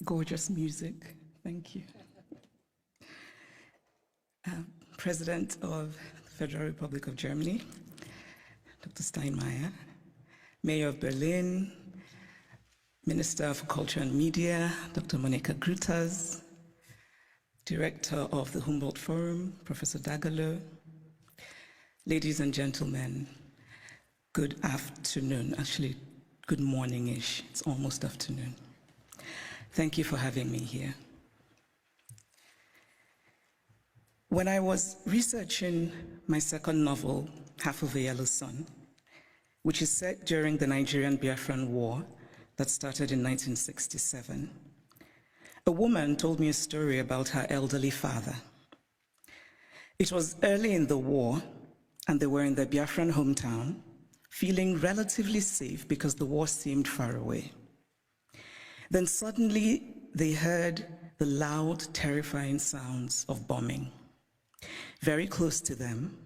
Gorgeous music. Thank you. President of the Federal Republic of Germany, Dr. Steinmeier, Mayor of Berlin, Minister for Culture and Media, Dr. Monica Grütters, Director of the Humboldt Forum, Professor Dagalo, ladies and gentlemen, good afternoon. Actually, good morning-ish. It's almost afternoon. Thank you for having me here. When I was researching my second novel, Half of a Yellow Sun, which is set during the Nigerian Biafran War that started in 1967, a woman told me a story about her elderly father. It was early in the war, and they were in their Biafran hometown, feeling relatively safe because the war seemed far away. Then suddenly they heard the loud, terrifying sounds of bombing very close to them,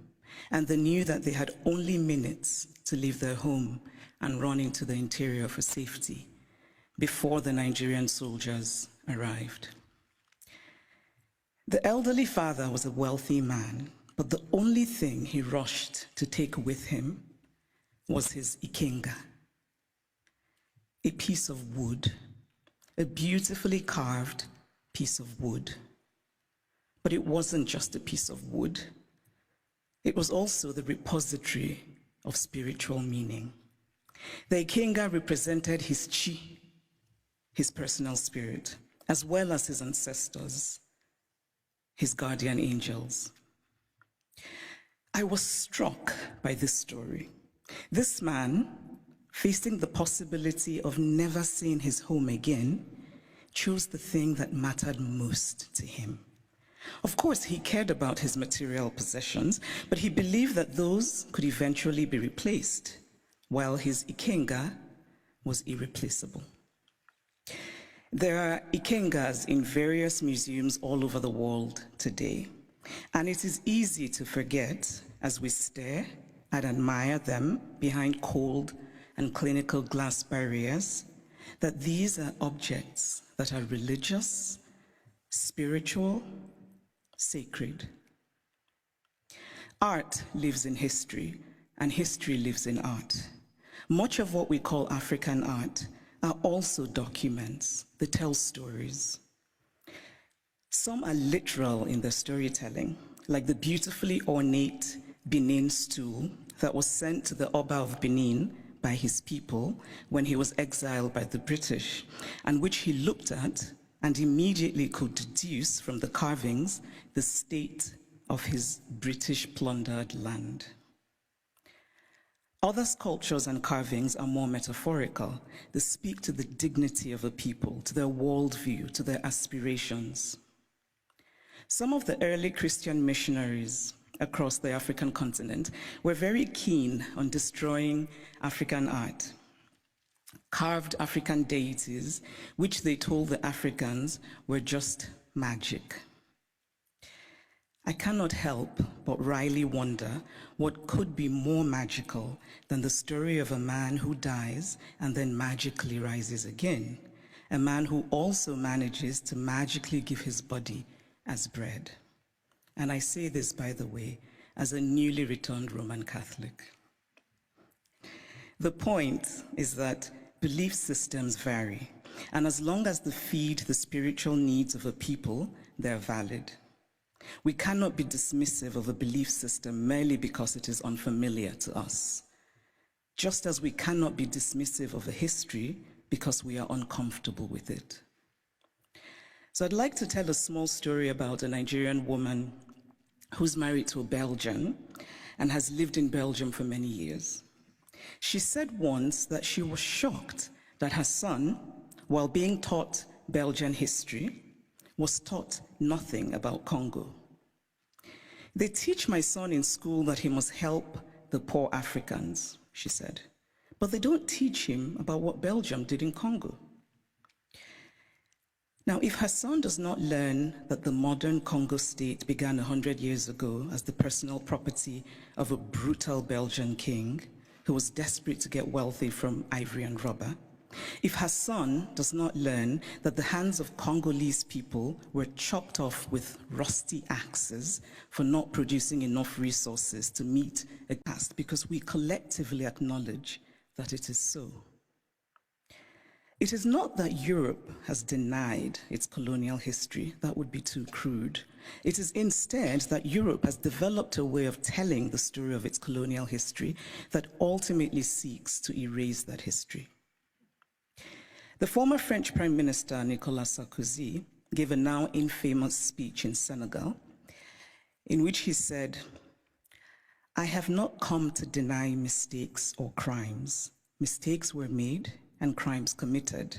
and they knew that they had only minutes to leave their home and run into the interior for safety before the Nigerian soldiers arrived. The elderly father was a wealthy man, but the only thing he rushed to take with him was his ikenga, a piece of wood, a beautifully carved piece of wood. But it wasn't just a piece of wood. It was also the repository of spiritual meaning. The ikenga represented his chi, his personal spirit, as well as his ancestors, his guardian angels. I was struck by this story. This man, facing the possibility of never seeing his home again, chose the thing that mattered most to him. Of course, he cared about his material possessions, but he believed that those could eventually be replaced, while his ikenga was irreplaceable. There are ikengas in various museums all over the world today, and it is easy to forget as we stare and admire them behind cold and clinical glass barriers that these are objects that are religious, spiritual, sacred. Art lives in history, and history lives in art. Much of what we call African art are also documents that tell stories. Some are literal in their storytelling, like the beautifully ornate Benin stool that was sent to the Oba of Benin by his people when he was exiled by the British, and which he looked at and immediately could deduce from the carvings the state of his British plundered land. Other sculptures and carvings are more metaphorical. They speak to the dignity of a people, to their worldview, to their aspirations. Some of the early Christian missionaries across the African continent were very keen on destroying African art. Carved African deities, which they told the Africans were just magic. I cannot help but wryly wonder what could be more magical than the story of a man who dies and then magically rises again, a man who also manages to magically give his body as bread. And I say this, by the way, as a newly returned Roman Catholic. The point is that belief systems vary, and as long as they feed the spiritual needs of a people, they're valid. We cannot be dismissive of a belief system merely because it is unfamiliar to us, just as we cannot be dismissive of a history because we are uncomfortable with it. So I'd like to tell a small story about a Nigerian woman who's married to a Belgian and has lived in Belgium for many years. She said once that she was shocked that her son, while being taught Belgian history, was taught nothing about Congo. They teach my son in school that he must help the poor Africans, she said, but they don't teach him about what Belgium did in Congo. Now, if her son does not learn that the modern Congo state began 100 years ago as the personal property of a brutal Belgian king who was desperate to get wealthy from ivory and rubber, If Hassan does not learn that the hands of Congolese people were chopped off with rusty axes for not producing enough resources to meet a task, because we collectively acknowledge that it is so. It is not that Europe has denied its colonial history. That would be too crude. It is instead that Europe has developed a way of telling the story of its colonial history that ultimately seeks to erase that history. The former French Prime Minister, Nicolas Sarkozy, gave a now infamous speech in Senegal, in which he said, "I have not come to deny mistakes or crimes. Mistakes were made and crimes committed.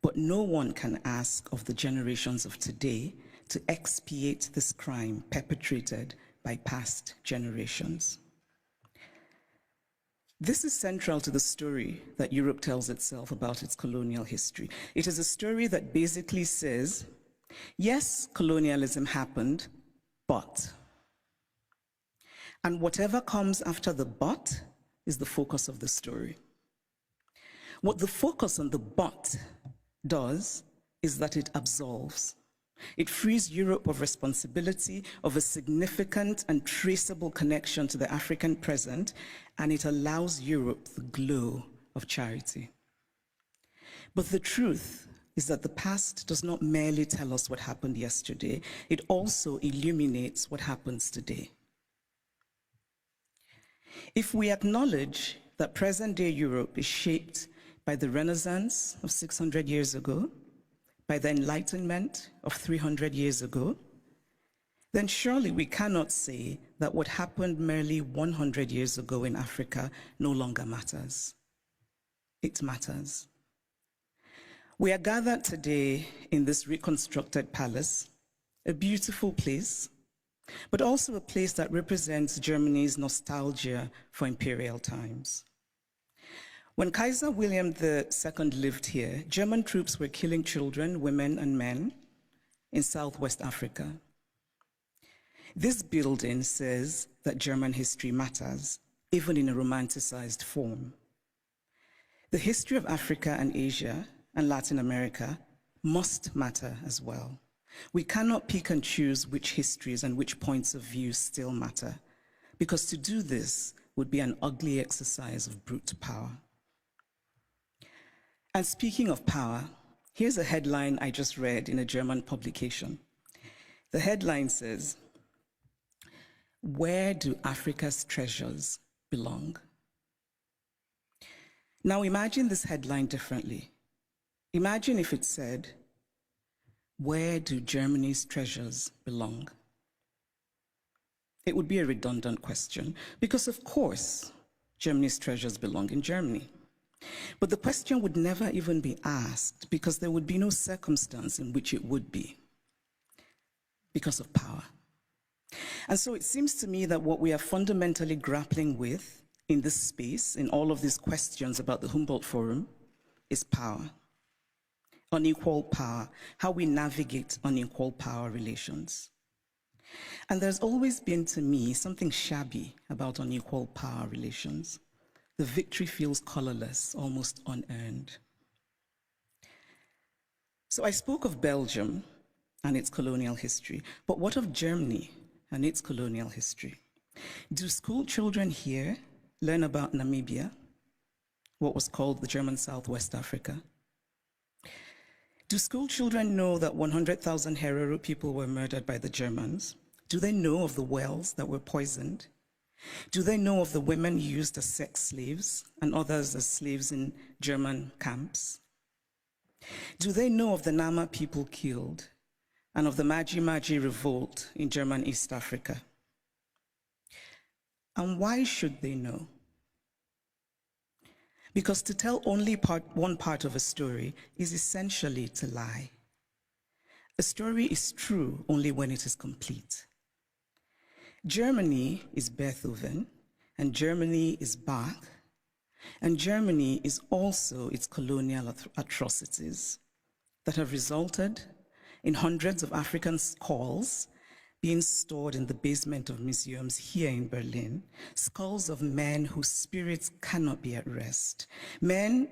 But no one can ask of the generations of today to expiate this crime perpetrated by past generations." This is central to the story that Europe tells itself about its colonial history. It is a story that basically says, yes, colonialism happened, but. And whatever comes after the but is the focus of the story. What the focus on the but does is that it absolves. It frees Europe of responsibility, of a significant and traceable connection to the African present, and it allows Europe the glow of charity. But the truth is that the past does not merely tell us what happened yesterday, it also illuminates what happens today. If we acknowledge that present-day Europe is shaped by the Renaissance of 600 years ago, by the Enlightenment of 300 years ago, then surely we cannot say that what happened merely 100 years ago in Africa no longer matters. It matters. We are gathered today in this reconstructed palace, a beautiful place, but also a place that represents Germany's nostalgia for imperial times. When Kaiser William II lived here, German troops were killing children, women, and men in Southwest Africa. This building says that German history matters, even in a romanticized form. The history of Africa and Asia and Latin America must matter as well. We cannot pick and choose which histories and which points of view still matter, because to do this would be an ugly exercise of brute power. And speaking of power, here's a headline I just read in a German publication. The headline says, "Where do Africa's treasures belong?" Now imagine this headline differently. Imagine if it said, "Where do Germany's treasures belong?" It would be a redundant question, because of course, Germany's treasures belong in Germany. But the question would never even be asked, because there would be no circumstance in which it would be, because of power. And so it seems to me that what we are fundamentally grappling with in this space, in all of these questions about the Humboldt Forum, is power. Unequal power, how we navigate unequal power relations. And there's always been, to me, something shabby about unequal power relations. The victory feels colorless, almost unearned. So I spoke of Belgium and its colonial history, but what of Germany and its colonial history? Do school children here learn about Namibia, what was called the German Southwest Africa? Do school children know that 100,000 Herero people were murdered by the Germans? Do they know of the wells that were poisoned? Do they know of the women used as sex slaves and others as slaves in German camps? Do they know of the Nama people killed and of the Maji Maji revolt in German East Africa? And why should they know? Because to tell only one part of a story is essentially to lie. A story is true only when it is complete. Germany is Beethoven, and Germany is Bach, and Germany is also its colonial atrocities that have resulted in hundreds of African skulls being stored in the basement of museums here in Berlin, skulls of men whose spirits cannot be at rest, men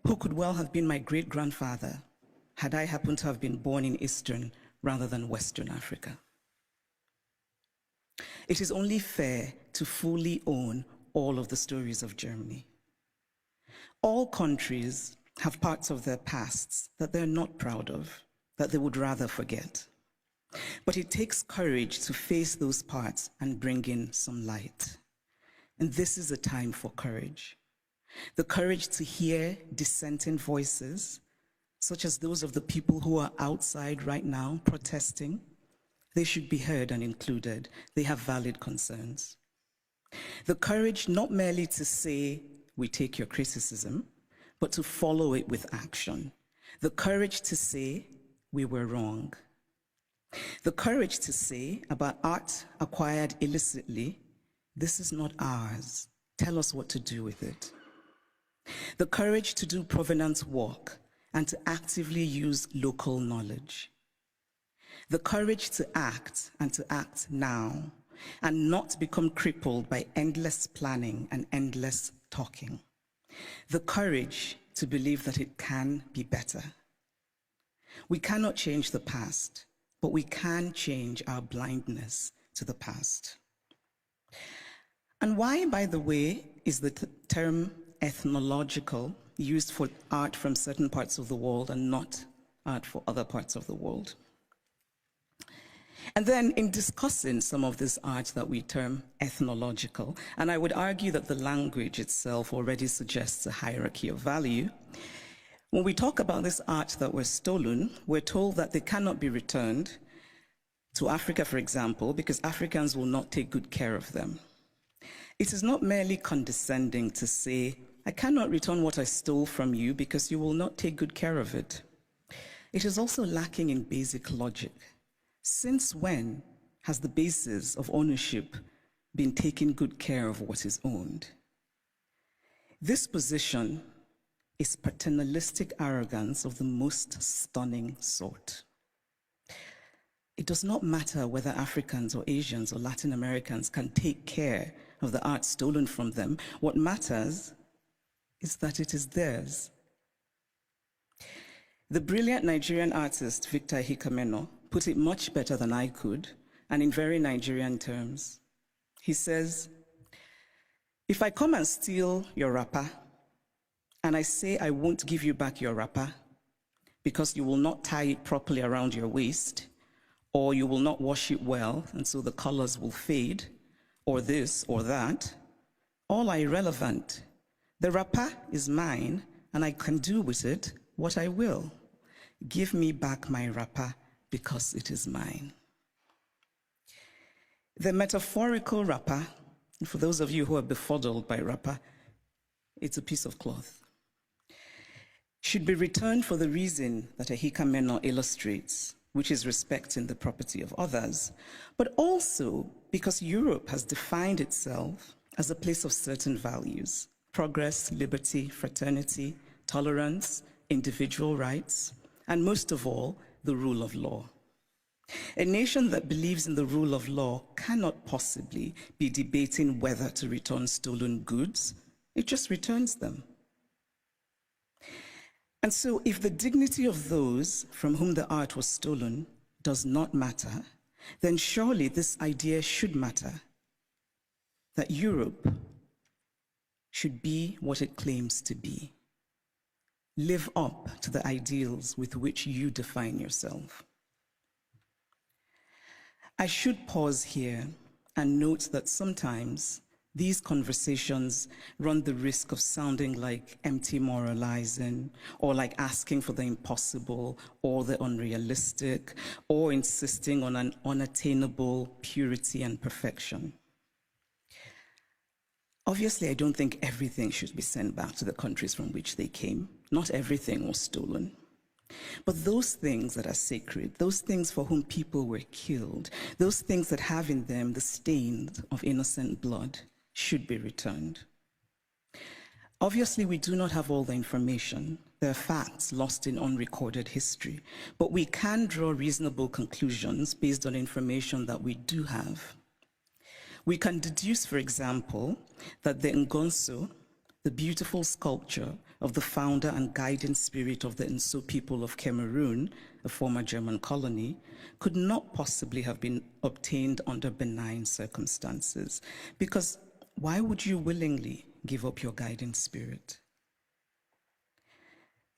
who could well have been my great-grandfather had I happened to have been born in Eastern rather than Western Africa. It is only fair to fully own all of the stories of Germany. All countries have parts of their pasts that they're not proud of, that they would rather forget. But it takes courage to face those parts and bring in some light. And this is a time for courage. The courage to hear dissenting voices, such as those of the people who are outside right now protesting. They should be heard and included. They have valid concerns. The courage not merely to say, we take your criticism, but to follow it with action. The courage to say, we were wrong. The courage to say about art acquired illicitly, this is not ours. Tell us what to do with it. The courage to do provenance work and to actively use local knowledge. The courage to act and to act now and not become crippled by endless planning and endless talking. The courage to believe that it can be better. We cannot change the past, but we can change our blindness to the past. And why, by the way, is the term ethnological used for art from certain parts of the world and not art for other parts of the world? And then in discussing some of this art that we term ethnological, and I would argue that the language itself already suggests a hierarchy of value, when we talk about this art that was stolen, we're told that they cannot be returned to Africa, for example, because Africans will not take good care of them. It is not merely condescending to say, I cannot return what I stole from you because you will not take good care of it. It is also lacking in basic logic. Since when has the basis of ownership been taking good care of what is owned? This position is paternalistic arrogance of the most stunning sort. It does not matter whether Africans or Asians or Latin Americans can take care of the art stolen from them. What matters is that it is theirs. The brilliant Nigerian artist Victor Hikameno put it much better than I could, and in very Nigerian terms. He says, if I come and steal your wrapper, and I say I won't give you back your wrapper because you will not tie it properly around your waist, or you will not wash it well, and so the colors will fade, or this or that, all are irrelevant. The wrapper is mine, and I can do with it what I will. Give me back my wrapper because it is mine. The metaphorical wrapper, for those of you who are befuddled by wrapper, it's a piece of cloth, should be returned for the reason that Hikameno illustrates, which is respecting the property of others, but also because Europe has defined itself as a place of certain values: progress, liberty, fraternity, tolerance, individual rights, and most of all, the rule of law. A nation that believes in the rule of law cannot possibly be debating whether to return stolen goods. It just returns them. And so if the dignity of those from whom the art was stolen does not matter, then surely this idea should matter, that Europe should be what it claims to be. Live up to the ideals with which you define yourself. I should pause here and note that sometimes these conversations run the risk of sounding like empty moralizing, or like asking for the impossible or the unrealistic, or insisting on an unattainable purity and perfection. Obviously, I don't think everything should be sent back to the countries from which they came. Not everything was stolen. But those things that are sacred, those things for whom people were killed, those things that have in them the stains of innocent blood, should be returned. Obviously, we do not have all the information. There are facts lost in unrecorded history, but we can draw reasonable conclusions based on information that we do have. We can deduce, for example, that the Ngonso the beautiful sculpture of the founder and guiding spirit of the Nso people of Cameroon, a former German colony, could not possibly have been obtained under benign circumstances. Because why would you willingly give up your guiding spirit?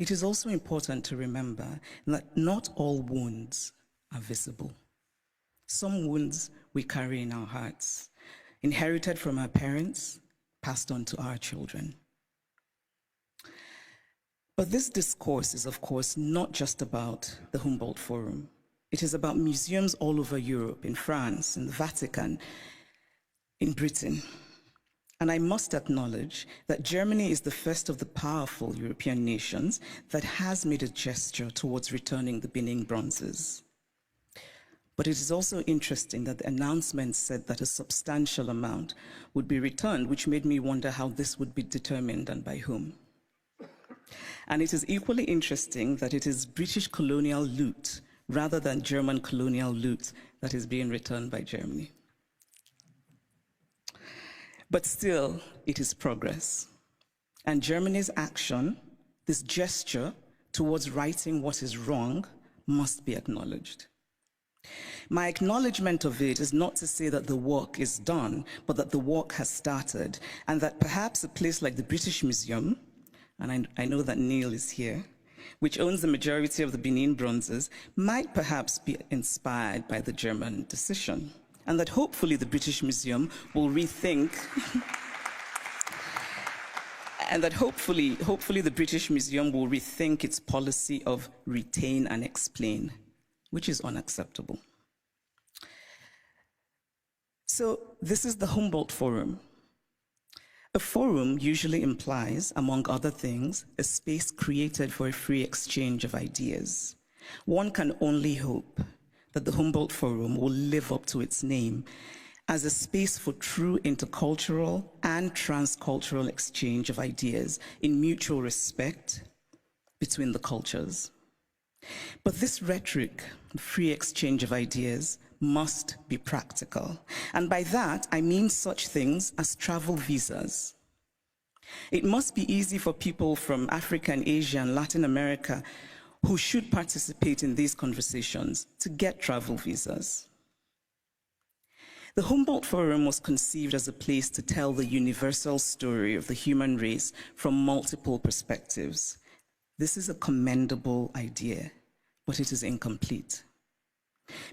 It is also important to remember that not all wounds are visible. Some wounds we carry in our hearts, inherited from our parents, passed on to our children. But this discourse is, of course, not just about the Humboldt Forum. It is about museums all over Europe, in France, in the Vatican, in Britain. And I must acknowledge that Germany is the first of the powerful European nations that has made a gesture towards returning the Benin bronzes. But it is also interesting that the announcement said that a substantial amount would be returned, which made me wonder how this would be determined and by whom. And it is equally interesting that it is British colonial loot rather than German colonial loot that is being returned by Germany. But still, it is progress. And Germany's action, this gesture towards righting what is wrong, must be acknowledged. My acknowledgement of it is not to say that the work is done, but that the work has started, and that perhaps a place like the British Museum, and I know that Neil is here, which owns the majority of the Benin bronzes, might perhaps be inspired by the German decision, and that hopefully the British Museum will rethink, and that hopefully the British Museum will rethink its policy of retain and explain, which is unacceptable. So this is the Humboldt Forum. A forum usually implies, among other things, a space created for a free exchange of ideas. One can only hope that the Humboldt Forum will live up to its name as a space for true intercultural and transcultural exchange of ideas in mutual respect between the cultures. But this rhetoric, free exchange of ideas, must be practical. And by that, I mean such things as travel visas. It must be easy for people from Africa and Asia and Latin America who should participate in these conversations to get travel visas. The Humboldt Forum was conceived as a place to tell the universal story of the human race from multiple perspectives. This is a commendable idea, but it is incomplete.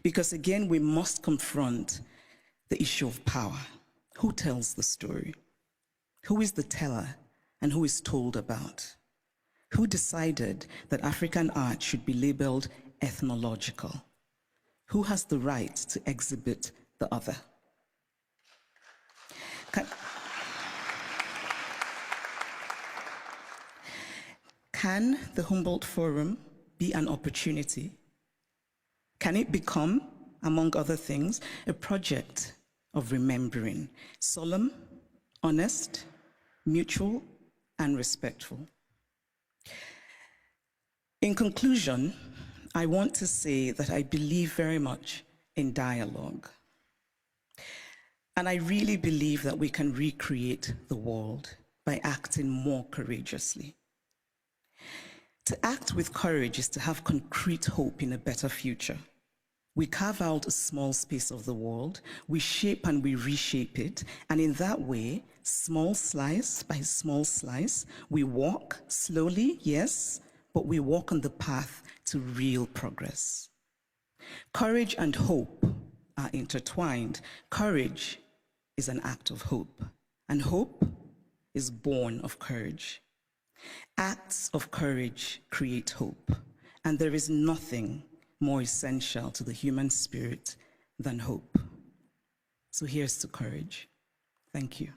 Because again, we must confront the issue of power. Who tells the story? Who is the teller and who is told about? Who decided that African art should be labeled ethnological? Who has the right to exhibit the other? Can the Humboldt Forum be an opportunity? Can it become, among other things, a project of remembering, solemn, honest, mutual, and respectful? In conclusion, I want to say that I believe very much in dialogue. And I really believe that we can recreate the world by acting more courageously. To act with courage is to have concrete hope in a better future. We carve out a small space of the world, we shape and we reshape it, and in that way, small slice by small slice, we walk slowly, yes, but we walk on the path to real progress. Courage and hope are intertwined. Courage is an act of hope, and hope is born of courage. Acts of courage create hope, and there is nothing more essential to the human spirit than hope. So here's to courage. Thank you.